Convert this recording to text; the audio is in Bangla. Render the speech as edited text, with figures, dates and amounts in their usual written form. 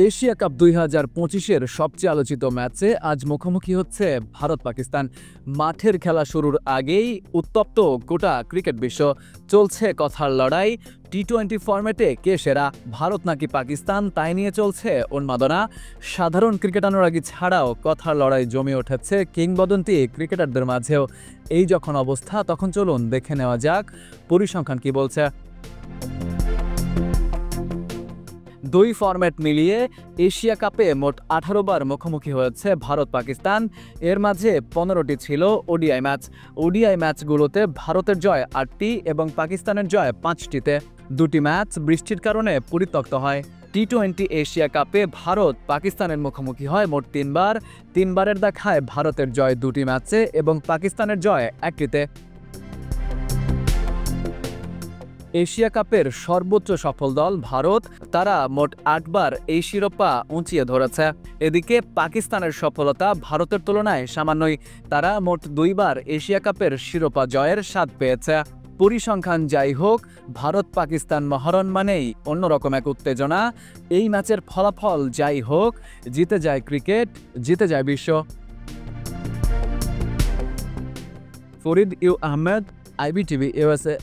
এশিয়া কাপ ২০২৫-এর সবচেয়ে আলোচিত ম্যাচে আজ মুখোমুখি হচ্ছে ভারত পাকিস্তান। মাঠের খেলা শুরুর আগেই উত্তপ্ত গোটা ক্রিকেট বিশ্ব। চলছে কথার লড়াই, টি-20 ফরম্যাটে কে সেরা, ভারত নাকি পাকিস্তান, তাই নিয়ে চলছে উন্মাদনা। সাধারণ ক্রিকেট অনুরাগী ছাড়াও কথার লড়াই জমে উঠেছে কিংবদন্তি ক্রিকেটারদের মাঝেও। এই যখন অবস্থা, তখন চলুন দেখে নেওয়া যাক পরিসংখ্যান কি বলছে। দুই ফরম্যাট মিলিয়ে এশিয়া কাপে মোট 18 বার মুখোমুখি হয়েছে ভারত পাকিস্তান। এর মাঝে 15টি ছিল ওডিআই ম্যাচ। ওডিআই ম্যাচগুলোতে ভারতের জয় 8টি এবং পাকিস্তানের জয় 5টিতে। দুটি ম্যাচ বৃষ্টির কারণে পরিত্যক্ত হয়। টি-20 এশিয়া কাপে ভারত পাকিস্তানের মুখোমুখি হয় মোট 3 বার। 3 বারের দেখায় ভারতের জয় 2টি ম্যাচে এবং পাকিস্তানের জয় 1টিতে। এশিয়া কাপের সর্বোচ্চ সফল দল ভারত, তারা মোট 8 বার এই শিরোপা উঁচিয়ে ধরেছে। এদিকে পাকিস্তানের সফলতা ভারতের তুলনায় সামান্যই, তারা মোট 2 বার এশিয়া কাপের শিরোপা জয়ের স্বাদ পেয়েছে। পরিসংখ্যান যাই হোক, ভারত পাকিস্তান মহারণ মানেই অন্যরকম এক উত্তেজনা। এই ম্যাচের ফলাফল যাই হোক, জিতে যায় ক্রিকেট, জিতে যায় বিশ্ব। Farid U Ahmed, IBTV USA।